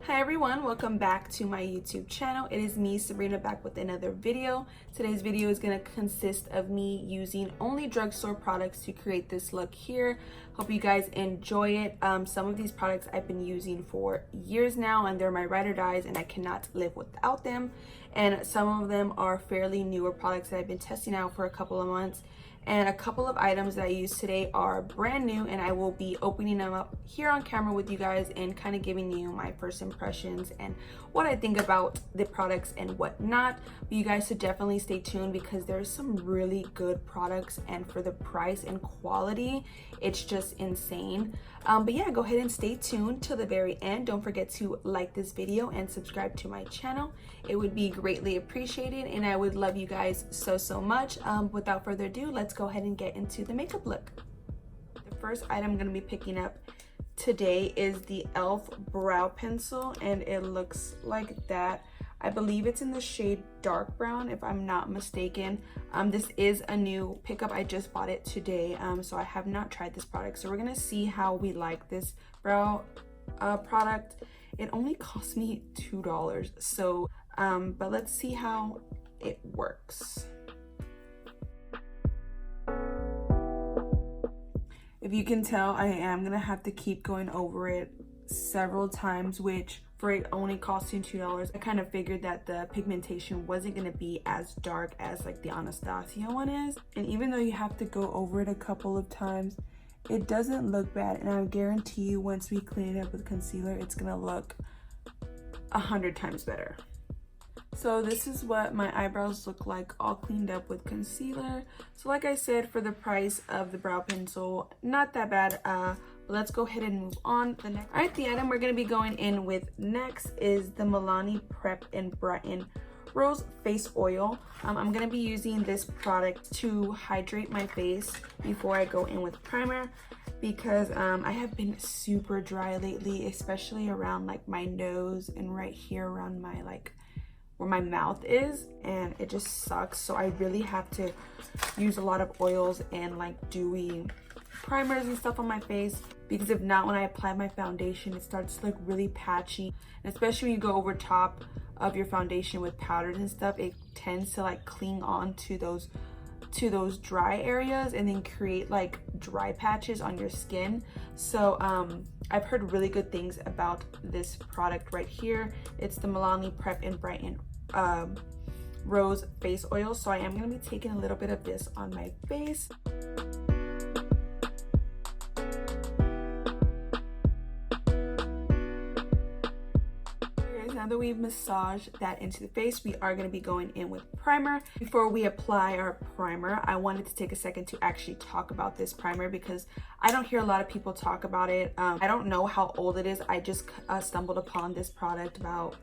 Hi everyone, welcome back to my YouTube channel. It is me, Sabrina, back with another video. Today's video is going to consist of me using only drugstore products to create this look here. Hope you guys enjoy it. Some of these products I've been using for years now and they're my ride or dies and I cannot live without them. And some of them are fairly newer products that I've been testing out for a couple of months. And a couple of items that I use today are brand new and I will be opening them up here on camera with you guys and kind of giving you my first impressions and what I think about the products and whatnot. But you guys should definitely stay tuned because there's some really good products, and for the price and quality, it's just insane. But yeah, go ahead and stay tuned till the very end. Don't forget to like this video and subscribe to my channel. It would be greatly appreciated and I would love you guys so much. Without further ado, let's go ahead and get into the makeup look. The first item I'm going to be picking up today is the e.l.f. brow pencil, and it looks like that. I believe it's in the shade dark brown if I'm not mistaken. This is a new pickup. I just bought it today, so I have not tried this product. So we're gonna see how we like this brow product. It only cost me $2, so but let's see how it works. If you can tell, I am gonna have to keep going over it several times, which for it only costing $2, I kind of figured that the pigmentation wasn't gonna be as dark as like the Anastasia one is. And even though you have to go over it a couple of times, it doesn't look bad. And I guarantee you once we clean it up with concealer, it's gonna look 100 times better. So this is what my eyebrows look like all cleaned up with concealer. So like I said, for the price of the brow pencil, not that bad. But let's go ahead and move on to the next. All right, the item we're going to be going in with next is the Milani Prep and Brighten Rose Face Oil. I'm going to be using this product to hydrate my face before I go in with primer, because I have been super dry lately, especially around like my nose and right here around my like where my mouth is, and it just sucks. So I really have to use a lot of oils and like dewy primers and stuff on my face, because if not, when I apply my foundation, it starts to look really patchy, and especially when you go over top of your foundation with powders and stuff, it tends to like cling on to those dry areas and then create like dry patches on your skin. So I've heard really good things about this product right here. It's the Milani Prep and Brighten Rose Face Oil. So I am going to be taking a little bit of this on my face. Now that we've massaged that into the face, we are going to be going in with primer. Before we apply our primer, I wanted to take a second to actually talk about this primer because I don't hear a lot of people talk about it. I don't know how old it is. I just stumbled upon this product about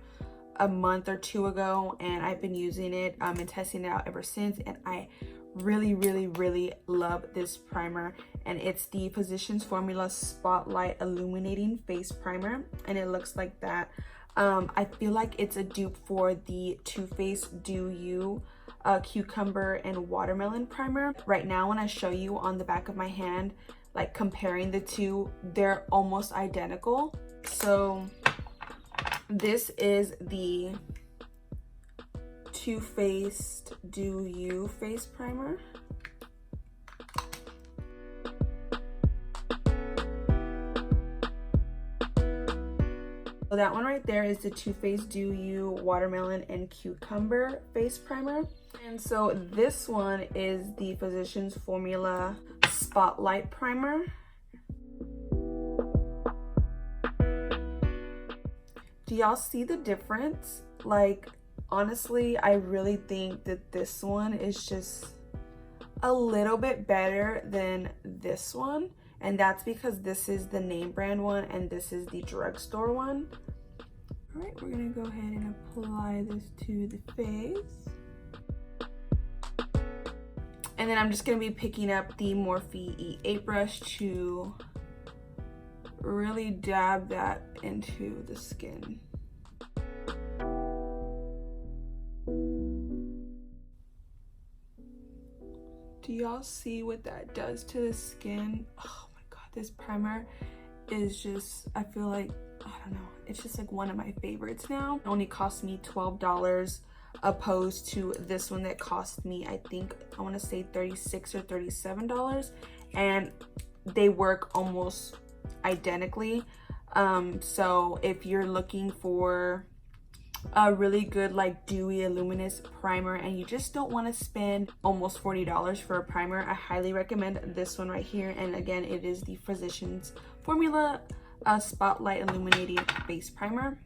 a month or two ago, and I've been using it and testing it out ever since, and I really love this primer. And it's the Physicians Formula Spotlight Illuminating Face Primer, and it looks like that. I feel like it's a dupe for the Too Faced Do You Cucumber and Watermelon Primer. Right now, when I show you on the back of my hand, like comparing the two, they're almost identical. So this is the Too Faced Do You Face Primer. So that one right there is the Too Faced Do You Watermelon and Cucumber Face Primer. And so this one is the Physicians Formula Spotlight Primer. Do y'all see the difference? Like, honestly, I really think that this one is just a little bit better than this one. And that's because this is the name brand one and this is the drugstore one. All right, we're gonna go ahead and apply this to the face. And then I'm just gonna be picking up the Morphe E8 brush to really dab that into the skin. Do y'all see what that does to the skin? Oh my God, this primer is just, I feel like, I don't know, it's just like one of my favorites now. It only cost me $12 opposed to this one that cost me, I think, I want to say $36 or $37, and they work almost identically. So if you're looking for a really good like dewy luminous primer and you just don't want to spend almost $40 for a primer, I highly recommend this one right here. And again, it is the Physicians Formula Spotlight Illuminating Face Primer.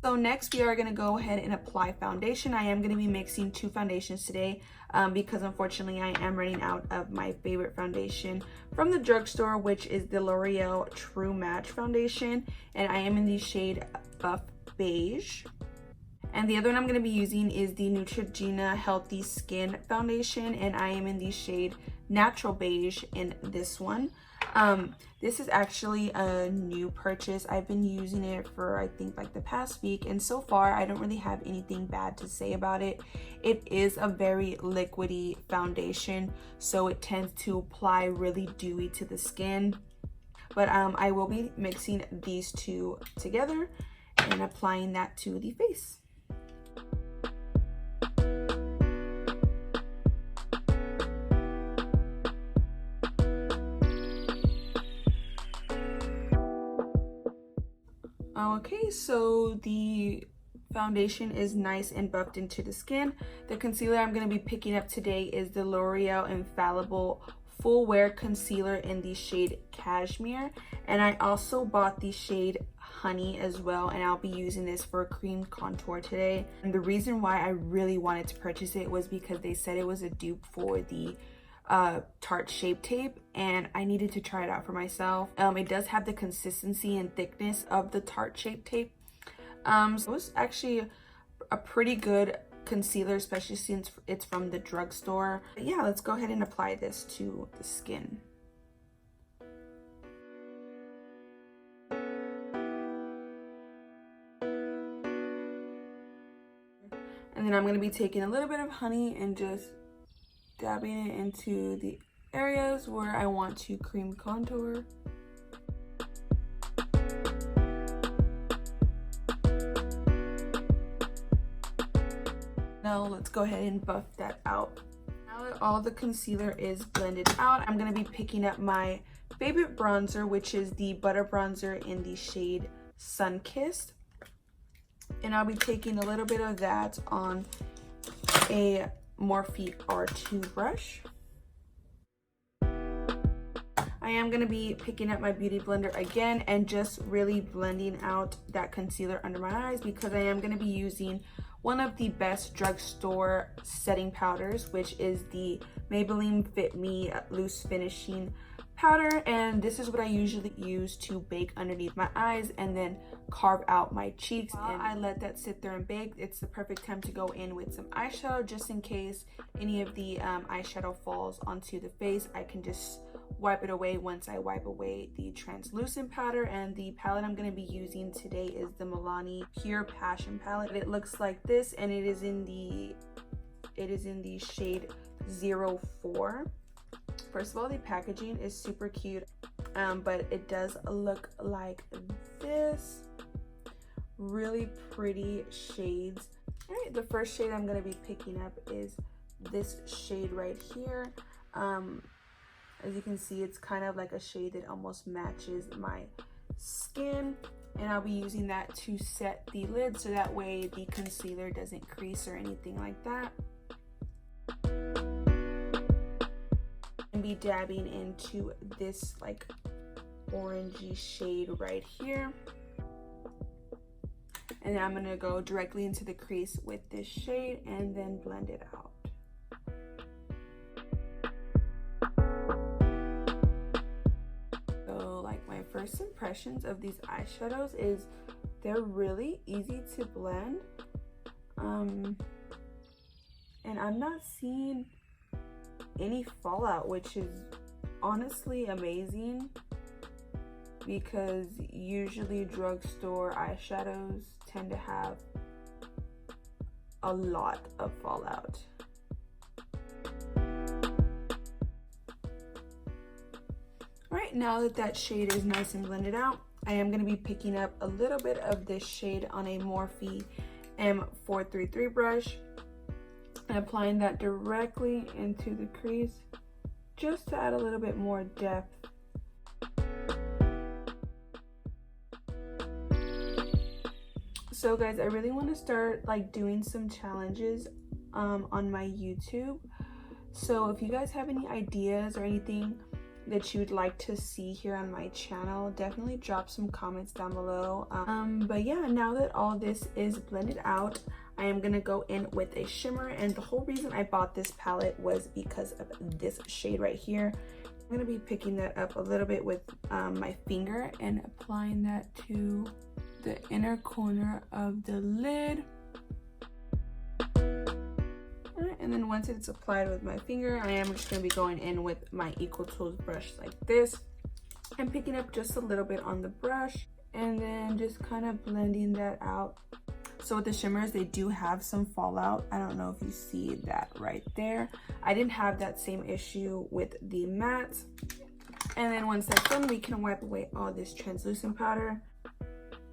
So next we are going to go ahead and apply foundation. I am going to be mixing two foundations today because unfortunately I am running out of my favorite foundation from the drugstore, which is the L'Oreal True Match foundation, and I am in the shade Buff Beige. And the other one I'm going to be using is the Neutrogena Healthy Skin foundation, and I am in the shade Natural Beige in this one. This is actually a new purchase. I've been using it for I think like the past week, and so far I don't really have anything bad to say about it. It is a very liquidy foundation, so it tends to apply really dewy to the skin. But I will be mixing these two together and applying that to the face. Okay, so the foundation is nice and buffed into the skin. The concealer I'm going to be picking up today is the L'Oreal Infallible Full Wear Concealer in the shade Cashmere. And I also bought the shade Honey as well, and I'll be using this for a cream contour today. And the reason why I really wanted to purchase it was because they said it was a dupe for the Tarte Shape Tape, and I needed to try it out for myself. It does have the consistency and thickness of the Tarte Shape Tape. So it was actually a pretty good concealer, especially since it's from the drugstore. But yeah, let's go ahead and apply this to the skin. And then I'm going to be taking a little bit of honey and just dabbing it into the areas where I want to cream contour. Now let's go ahead and buff that out. Now that all the concealer is blended out, I'm going to be picking up my favorite bronzer, which is the Butter Bronzer in the shade Sunkissed. And I'll be taking a little bit of that on a Morphe R2 brush. I am going to be picking up my beauty blender again and just really blending out that concealer under my eyes, because I am going to be using one of the best drugstore setting powders, which is the Maybelline Fit Me Loose Finishing Powder. And this is what I usually use to bake underneath my eyes and then carve out my cheeks. While I let that sit there and bake, it's the perfect time to go in with some eyeshadow, just in case any of the eyeshadow falls onto the face. I can just wipe it away once I wipe away the translucent powder. And the palette I'm going to be using today is the Milani Pure Passion palette. It looks like this, and it is in the shade 04. First of all, the packaging is super cute, but it does look like this. Really pretty shades. All right, the first shade I'm going to be picking up is this shade right here. As you can see, it's kind of like a shade that almost matches my skin, and I'll be using that to set the lid so that way the concealer doesn't crease or anything like that. And be dabbing into this like orangey shade right here, and then I'm going to go directly into the crease with this shade and then blend it out. First impressions of these eyeshadows is they're really easy to blend, and I'm not seeing any fallout, which is honestly amazing, because usually drugstore eyeshadows tend to have a lot of fallout. Right, now that that shade is nice and blended out, I am going to be picking up a little bit of this shade on a Morphe M433 brush and applying that directly into the crease just to add a little bit more depth. So guys, I really want to start like doing some challenges on my YouTube. So if you guys have any ideas or anything that you'd like to see here on my channel, definitely drop some comments down below. But yeah, now that all this is blended out, I am gonna go in with a shimmer, and the whole reason I bought this palette was because of this shade right here. I'm gonna be picking that up a little bit with my finger and applying that to the inner corner of the lid. And then once it's applied with my finger, I am just going to be going in with my Equal Tools brush like this and picking up just a little bit on the brush and then just kind of blending that out. So with the shimmers, they do have some fallout. I don't know if you see that right there. I didn't have that same issue with the mattes. And then once that's done, we can wipe away all this translucent powder.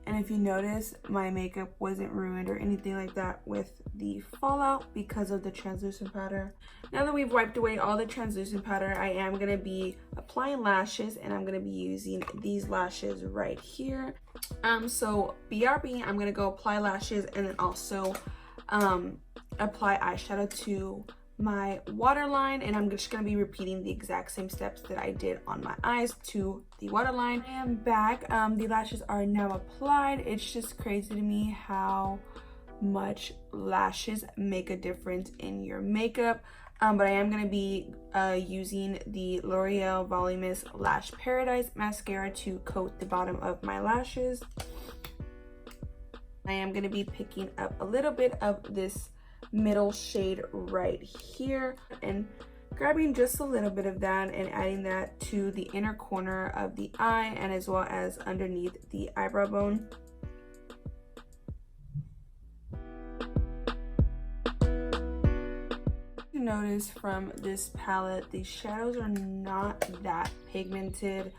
And if you notice, my makeup wasn't ruined or anything like that with the fallout because of the translucent powder. Now that we've wiped away all the translucent powder, I am going to be applying lashes, and I'm going to be using these lashes right here. So BRB, I'm going to go apply lashes and then also apply eyeshadow to my waterline, and I'm just going to be repeating the exact same steps that I did on my eyes to the waterline. I am back. The lashes are now applied. It's just crazy to me how much lashes make a difference in your makeup. But I am going to be using the L'Oreal Voluminous Lash Paradise mascara to coat the bottom of my lashes. I am going to be picking up a little bit of this middle shade right here and grabbing just a little bit of that and adding that to the inner corner of the eye and as well as underneath the eyebrow bone. You notice from this palette, the shadows are not that pigmented.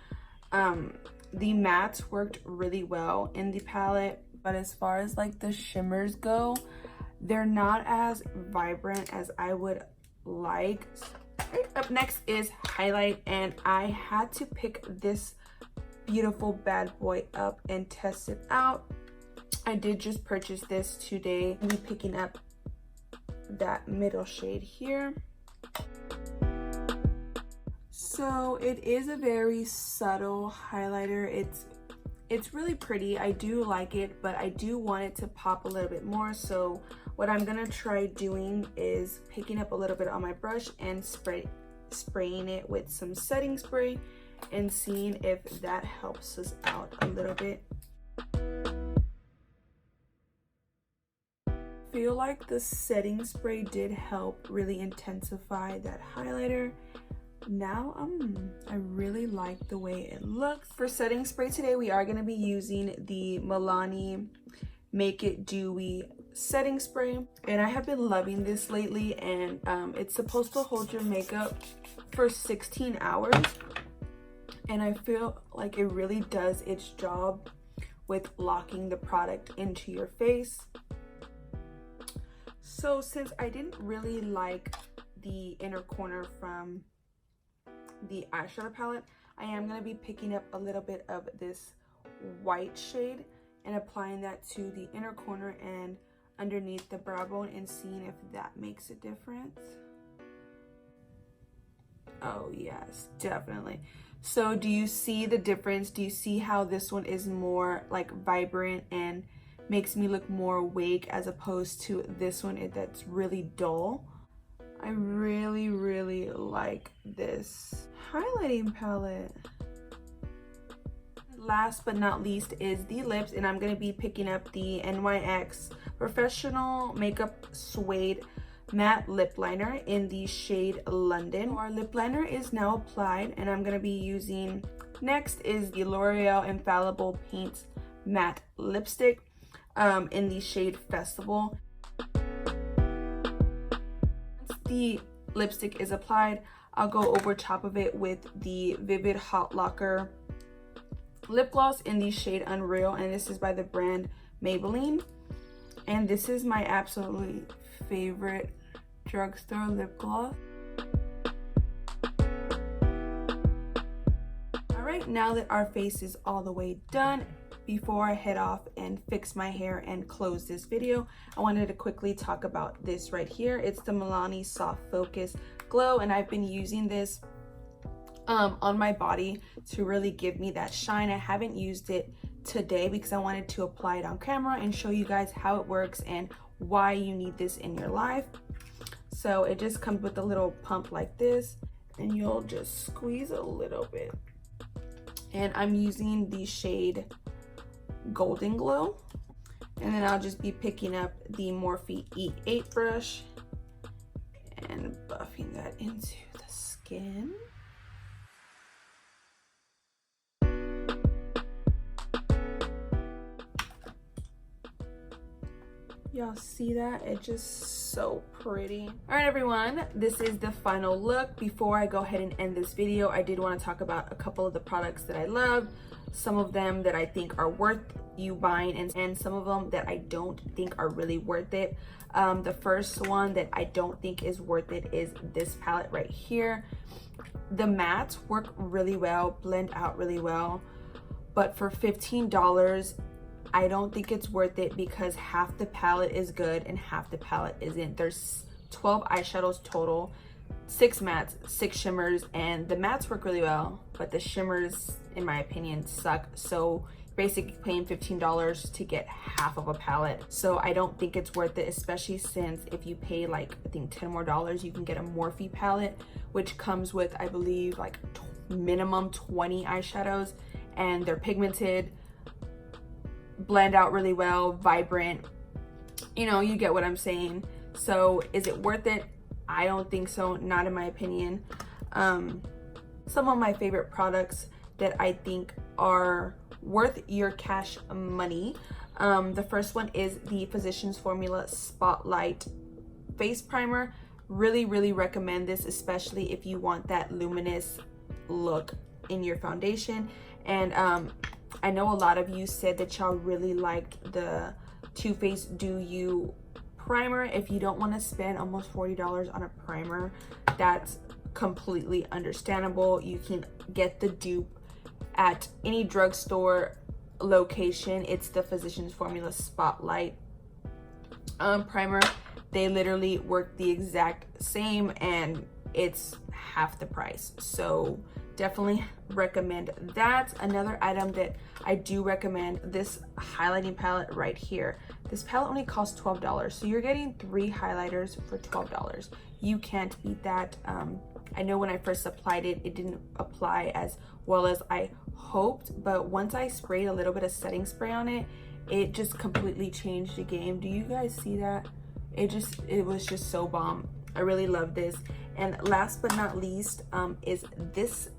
The mattes worked really well in the palette, but as far as like the shimmers go, they're not as vibrant as I would like. Right, up next is highlight, and I had to pick this beautiful bad boy up and test it out. I did just purchase this today. I'll be picking up that middle shade here. So it is a very subtle highlighter. It's really pretty. I do like it, but I do want it to pop a little bit more. So what I'm gonna try doing is picking up a little bit on my brush and spraying it with some setting spray and seeing if that helps us out a little bit. I feel like the setting spray did help really intensify that highlighter. Now I really like the way it looks. For setting spray today, we are going to be using the Milani Make It Dewy setting spray, and I have been loving this lately, and it's supposed to hold your makeup for 16 hours, and I feel like it really does its job with locking the product into your face. So since I didn't really like the inner corner from the eyeshadow palette, I am going to be picking up a little bit of this white shade and applying that to the inner corner and underneath the brow bone and seeing if that makes a difference. Oh yes, definitely. So do you see the difference? Do you see how this one is more like vibrant and makes me look more awake as opposed to this one that's really dull? I really like this highlighting palette. Last but not least is the lips, and I'm going to be picking up the NYX Professional Makeup Suede Matte Lip Liner in the shade London. Our lip liner is now applied, and I'm going to be using, next is the L'Oreal Infallible Paints Matte Lipstick in the shade Festival. Once the lipstick is applied, I'll go over top of it with the Vivid Hot Locker lip gloss in the shade Unreal, and this is by the brand Maybelline. And this is my absolutely favorite drugstore lip gloss. Alright, now that our face is all the way done, before I head off and fix my hair and close this video, I wanted to quickly talk about this right here. It's the Milani Soft Focus Glow, and I've been using this on my body to really give me that shine. I haven't used it today because I wanted to apply it on camera and show you guys how it works and why you need this in your life. So it just comes with a little pump like this, and you'll just squeeze a little bit. And I'm using the shade Golden Glow, and then I'll just be picking up the Morphe E8 brush and buffing that into the skin. Y'all see that? It's just so pretty. All right, everyone, this is the final look. Before I go ahead and end this video, I did want to talk about a couple of the products that I love, some of them that I think are worth you buying, and some of them that I don't think are really worth it. The first one that I don't think is worth it is this palette right here. The mattes work really well, blend out really well, but for $15, I don't think it's worth it because half the palette is good and half the palette isn't. There's 12 eyeshadows total, 6 mattes, 6 shimmers, and the mattes work really well, but the shimmers, in my opinion, suck. So basically paying $15 to get half of a palette. So I don't think it's worth it, especially since if you pay like, I think $10 more, you can get a Morphe palette, which comes with, I believe, like minimum 20 eyeshadows, and they're pigmented, blend out really well, vibrant, you know, you get what I'm saying. So is it worth it? I don't think so, not in my opinion. Some of my favorite products that I think are worth your cash money. The first one is the Physicians Formula Spotlight Face Primer. Really recommend this, especially if you want that luminous look in your foundation. And I know a lot of you said that y'all really liked the Too Faced Do You primer. If you don't want to spend almost $40 on a primer, that's completely understandable. You can get the dupe at any drugstore location. It's the Physicians Formula Spotlight primer. They literally work the exact same, and it's half the price. So definitely recommend that. Another item that I do recommend, this highlighting palette right here. This palette only costs $12, so you're getting 3 highlighters for $12. You can't beat that. I know when I first applied it, it didn't apply as well as I hoped, but once I sprayed a little bit of setting spray on it, it just completely changed the game. Do you guys see that? It was just so bomb. I really love this. And last but not least is this.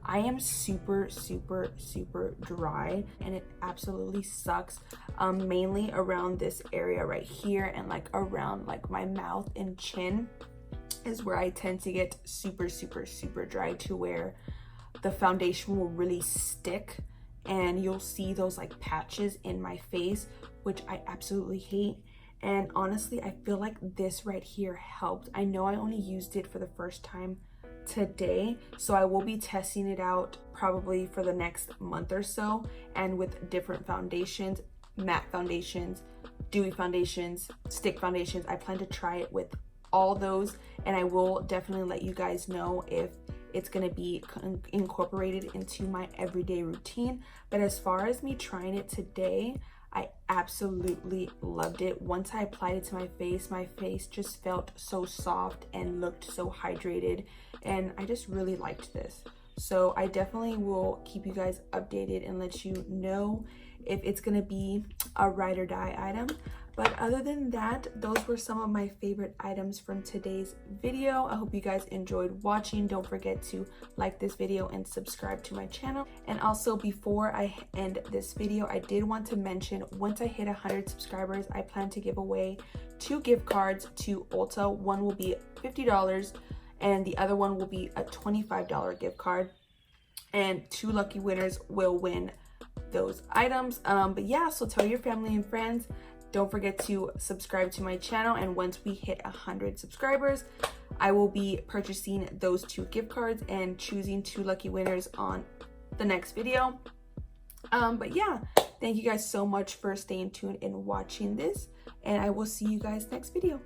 I am super dry, and it absolutely sucks, mainly around this area right here, and like around like my mouth and chin is where I tend to get super dry, to where the foundation will really stick and you'll see those like patches in my face, which I absolutely hate. And honestly, I feel like this right here helped. I know I only used it for the first time today, so I will be testing it out probably for the next month or so, and with different foundations, matte foundations, dewy foundations, stick foundations. I plan to try it with all those, and I will definitely let you guys know if it's going to be incorporated into my everyday routine. But as far as me trying it today, I absolutely loved it. Once I applied it to my face just felt so soft and looked so hydrated, and I just really liked this. So I definitely will keep you guys updated and let you know if it's gonna be a ride or die item. But other than that, those were some of my favorite items from today's video. I hope you guys enjoyed watching. Don't forget to like this video and subscribe to my channel. And also, before I end this video, I did want to mention, once I hit 100 subscribers, I plan to give away 2 gift cards to Ulta. One will be $50 and the other one will be a $25 gift card. and 2 lucky winners will win those items. But yeah, so tell your family and friends. Don't forget to subscribe to my channel, and once we hit 100 subscribers, I will be purchasing those 2 gift cards and choosing 2 lucky winners on the next video. But yeah, thank you guys so much for staying tuned and watching this, and I will see you guys next video.